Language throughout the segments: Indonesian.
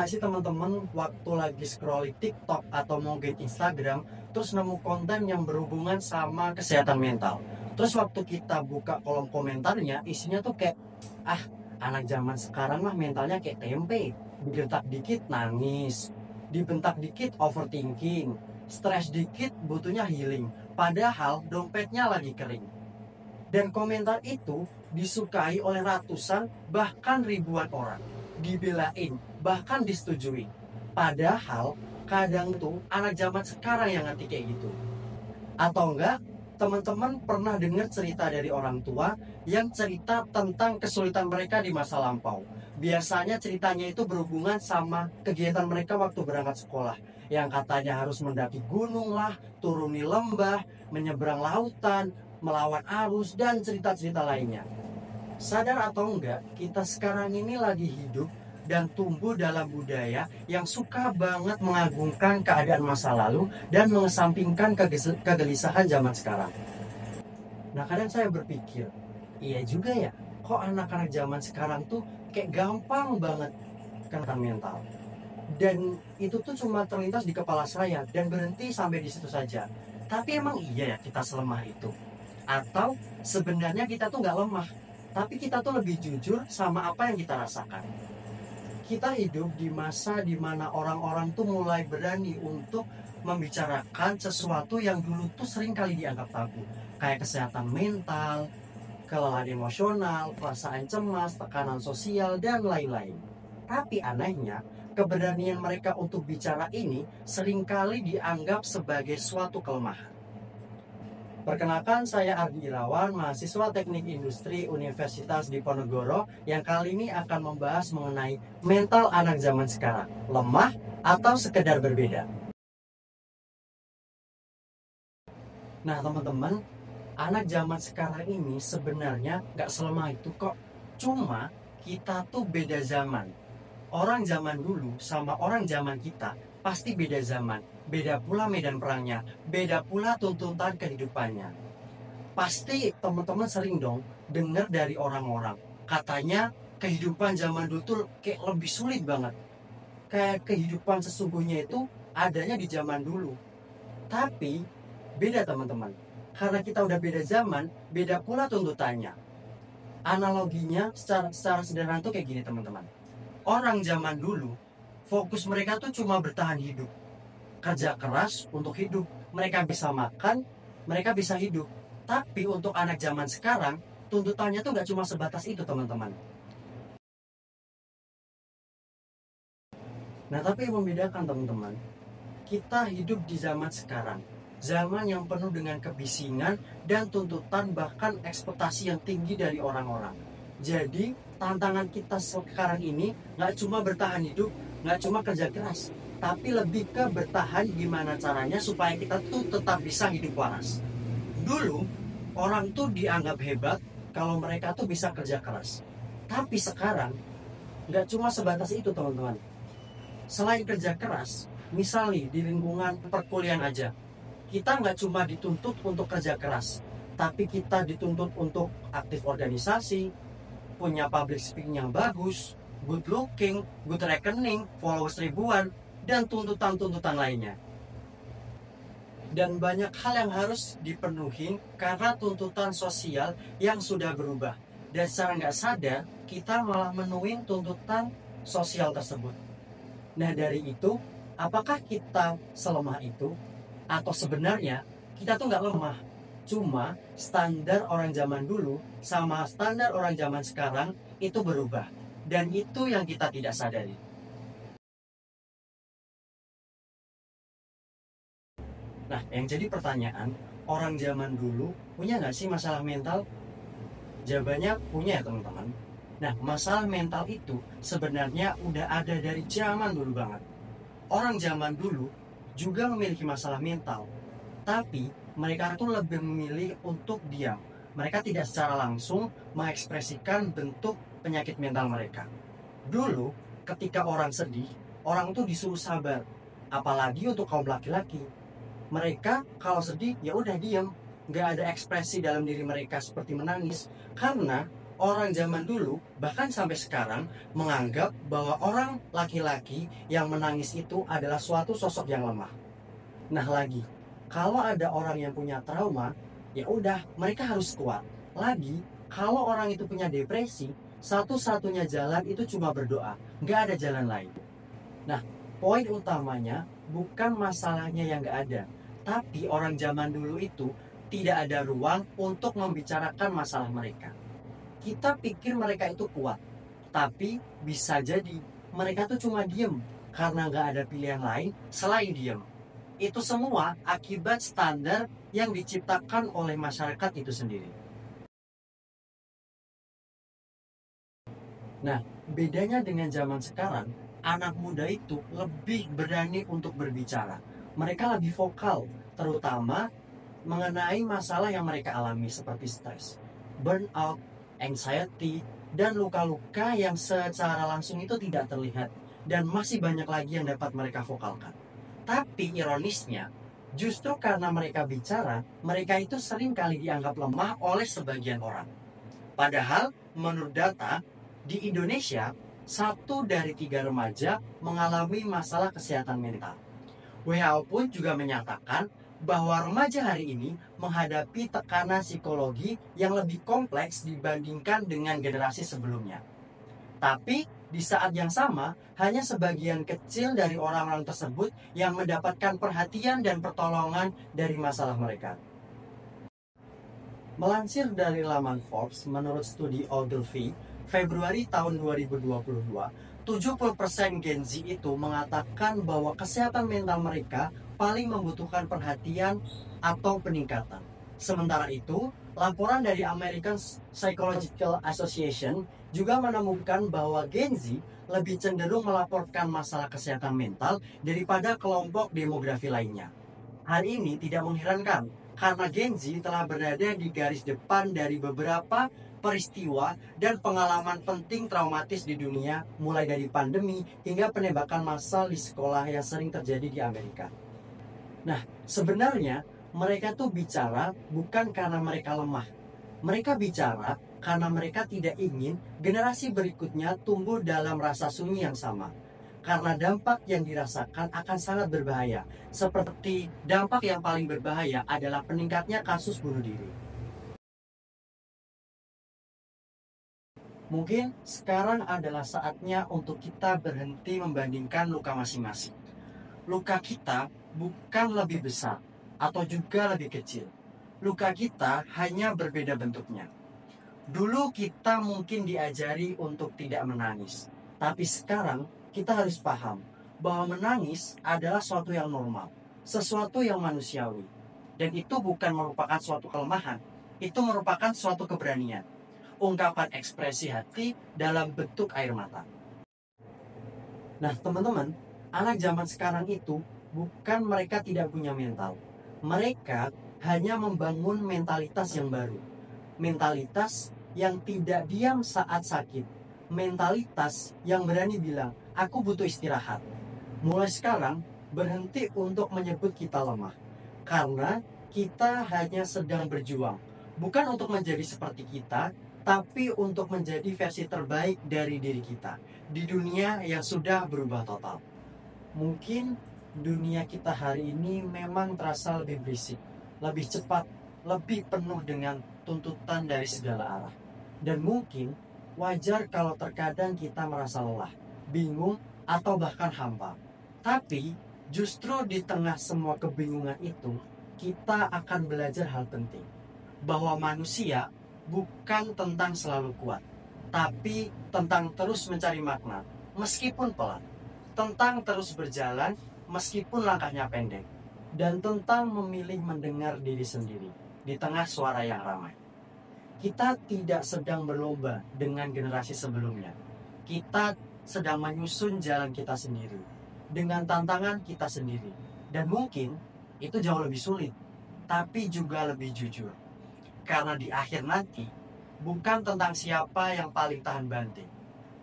nggak sih teman-teman waktu lagi scrolling TikTok atau mungkin Instagram, terus nemu konten yang berhubungan sama kesehatan mental. Terus waktu kita buka kolom komentarnya, isinya tuh kayak, ah, anak zaman sekarang mah mentalnya kayak tempe. Dibentak dikit nangis, dibentak dikit overthinking, stres dikit butuhnya healing. Padahal dompetnya lagi kering. Dan komentar itu disukai oleh ratusan bahkan ribuan orang. Dibelain, bahkan disetujui. Padahal kadang tuh anak zaman sekarang yang ngerti kayak gitu. Atau enggak, teman-teman pernah dengar cerita dari orang tua yang cerita tentang kesulitan mereka di masa lampau. Biasanya ceritanya itu berhubungan sama kegiatan mereka waktu berangkat sekolah. Yang katanya harus mendaki gunung lah, turuni lembah, menyeberang lautan, melawan arus, dan cerita-cerita lainnya. Sadar atau enggak, kita sekarang ini lagi hidup dan tumbuh dalam budaya yang suka banget mengagungkan keadaan masa lalu dan mengesampingkan kegelisahan zaman sekarang. Nah, kadang saya berpikir, iya juga ya, kok anak-anak zaman sekarang tuh kayak gampang banget kena mental. Dan itu tuh cuma terlintas di kepala saya dan berhenti sampai di situ saja. Tapi emang iya ya kita selemah itu? Atau sebenarnya kita tuh nggak lemah, tapi kita tuh lebih jujur sama apa yang kita rasakan. Kita hidup di masa dimana orang-orang tuh mulai berani untuk membicarakan sesuatu yang dulu tuh sering kali dianggap tabu. Kayak kesehatan mental, kelelahan emosional, perasaan cemas, tekanan sosial, dan lain-lain. Tapi anehnya, keberanian mereka untuk bicara ini seringkali dianggap sebagai suatu kelemahan. Perkenalkan, saya Ardi Irawan, mahasiswa Teknik Industri Universitas Diponegoro yang kali ini akan membahas mengenai mental anak zaman sekarang, lemah atau sekedar berbeda. Nah teman-teman, anak zaman sekarang ini sebenarnya nggak selemah itu kok. Cuma kita tuh beda zaman. Orang zaman dulu sama orang zaman kita pasti beda zaman. Beda pula medan perangnya, beda pula tuntutan kehidupannya. Pasti teman-teman sering dong dengar dari orang-orang. Katanya kehidupan zaman dulu tuh kayak lebih sulit banget. Kayak kehidupan sesungguhnya itu adanya di zaman dulu. Tapi beda teman-teman. Karena kita udah beda zaman, beda pula tuntutannya. Analoginya secara sederhana tuh kayak gini teman-teman. Orang zaman dulu, fokus mereka tuh cuma bertahan hidup. Kerja keras untuk hidup. Mereka bisa makan, mereka bisa hidup. Tapi untuk anak zaman sekarang, tuntutannya tuh gak cuma sebatas itu teman-teman. Nah tapi yang membedakan teman-teman, kita hidup di zaman sekarang. Zaman yang penuh dengan kebisingan dan tuntutan bahkan ekspektasi yang tinggi dari orang-orang. Jadi tantangan kita sekarang ini gak cuma bertahan hidup, gak cuma kerja keras, tapi lebih ke bertahan gimana caranya supaya kita tuh tetap bisa hidup waras. Dulu, orang tuh dianggap hebat kalau mereka tuh bisa kerja keras. Tapi sekarang, nggak cuma sebatas itu teman-teman. Selain kerja keras, misal nih di lingkungan perkuliahan aja, kita nggak cuma dituntut untuk kerja keras, tapi kita dituntut untuk aktif organisasi, punya public speaking yang bagus, good looking, good reckoning, followers ribuan, dan tuntutan-tuntutan lainnya. Dan banyak hal yang harus dipenuhi karena tuntutan sosial yang sudah berubah. Dan secara nggak sadar, kita malah menuhin tuntutan sosial tersebut. Nah dari itu, apakah kita selemah itu? Atau sebenarnya kita tuh nggak lemah. Cuma standar orang zaman dulu sama standar orang zaman sekarang itu berubah. Dan itu yang kita tidak sadari. Nah, yang jadi pertanyaan, orang zaman dulu punya nggak sih masalah mental? Jawabannya punya ya teman-teman. Nah, masalah mental itu sebenarnya udah ada dari zaman dulu banget. Orang zaman dulu juga memiliki masalah mental, tapi mereka tuh lebih memilih untuk diam. Mereka tidak secara langsung mengekspresikan bentuk penyakit mental mereka. Dulu, ketika orang sedih, orang tuh disuruh sabar. Apalagi untuk kaum laki-laki. Mereka kalau sedih ya udah diam, nggak ada ekspresi dalam diri mereka seperti menangis, karena Orang zaman dulu, bahkan sampai sekarang, menganggap bahwa orang laki-laki yang menangis itu adalah suatu sosok yang lemah. Nah lagi, kalau ada orang yang punya trauma, ya udah mereka harus kuat. Lagi, kalau orang itu punya depresi, satu-satunya jalan itu cuma berdoa, nggak ada jalan lain. Nah, poin utamanya bukan masalahnya yang nggak ada, tapi orang zaman dulu itu tidak ada ruang untuk membicarakan masalah mereka. Kita pikir mereka itu kuat, tapi bisa jadi mereka tuh cuma diem karena nggak ada pilihan lain selain diem. Itu semua akibat standar yang diciptakan oleh masyarakat itu sendiri. Nah, bedanya dengan zaman sekarang, anak muda itu lebih berani untuk berbicara. Mereka lebih vokal, terutama mengenai masalah yang mereka alami seperti stres, burnout, anxiety, dan luka-luka yang secara langsung itu tidak terlihat dan masih banyak lagi yang dapat mereka vokalkan. Tapi ironisnya, justru karena mereka bicara, mereka itu sering kali dianggap lemah oleh sebagian orang. Padahal menurut data, di Indonesia, 1 dari 3 remaja mengalami masalah kesehatan mental. WHO pun juga menyatakan bahwa remaja hari ini menghadapi tekanan psikologi yang lebih kompleks dibandingkan dengan generasi sebelumnya. Tapi di saat yang sama, hanya sebagian kecil dari orang-orang tersebut yang mendapatkan perhatian dan pertolongan dari masalah mereka. Melansir dari laman Forbes, menurut studi Ogilvy, Februari tahun 2022, 70% Gen Z itu mengatakan bahwa kesehatan mental mereka paling membutuhkan perhatian atau peningkatan. Sementara itu, laporan dari American Psychological Association juga menemukan bahwa Gen Z lebih cenderung melaporkan masalah kesehatan mental daripada kelompok demografi lainnya. Hal ini tidak mengherankan karena Gen Z telah berada di garis depan dari beberapa peristiwa dan pengalaman penting traumatis di dunia, mulai dari pandemi hingga penembakan massal di sekolah yang sering terjadi di Amerika. Nah, sebenarnya mereka tuh bicara bukan karena mereka lemah. Mereka bicara karena mereka tidak ingin generasi berikutnya tumbuh dalam rasa sunyi yang sama. Karena dampak yang dirasakan akan sangat berbahaya. Seperti dampak yang paling berbahaya adalah peningkatnya kasus bunuh diri. Mungkin sekarang adalah saatnya untuk kita berhenti membandingkan luka masing-masing. Luka kita bukan lebih besar atau juga lebih kecil. Luka kita hanya berbeda bentuknya. Dulu kita mungkin diajari untuk tidak menangis. Tapi sekarang kita harus paham bahwa menangis adalah suatu yang normal, sesuatu yang manusiawi. Dan itu bukan merupakan suatu kelemahan, itu merupakan suatu keberanian. Ungkapan ekspresi hati dalam bentuk air mata. Nah teman-teman, anak zaman sekarang itu bukan mereka tidak punya mental. Mereka hanya membangun mentalitas yang baru. Mentalitas yang tidak diam saat sakit. Mentalitas yang berani bilang, aku butuh istirahat. Mulai sekarang, berhenti untuk menyebut kita lemah. Karena kita hanya sedang berjuang. Bukan untuk menjadi seperti kita, tapi untuk menjadi versi terbaik dari diri kita. Di dunia yang sudah berubah total. Mungkin dunia kita hari ini memang terasa lebih berisik, lebih cepat, lebih penuh dengan tuntutan dari segala arah. Dan mungkin wajar kalau terkadang kita merasa lelah, bingung, atau bahkan hampa. Tapi justru di tengah semua kebingungan itu, kita akan belajar hal penting. Bahwa manusia bukan tentang selalu kuat, tapi tentang terus mencari makna, meskipun pelan. Tentang terus berjalan, meskipun langkahnya pendek. Dan tentang memilih mendengar diri sendiri di tengah suara yang ramai. Kita tidak sedang berlomba dengan generasi sebelumnya. Kita sedang menyusun jalan kita sendiri, dengan tantangan kita sendiri. Dan mungkin itu jauh lebih sulit, tapi juga lebih jujur. Karena di akhir nanti, bukan tentang siapa yang paling tahan banting,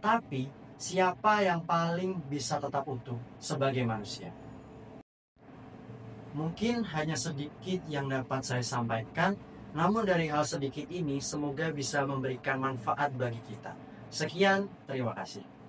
tapi siapa yang paling bisa tetap utuh sebagai manusia. Mungkin hanya sedikit yang dapat saya sampaikan. Namun dari hal sedikit ini semoga bisa memberikan manfaat bagi kita. Sekian, terima kasih.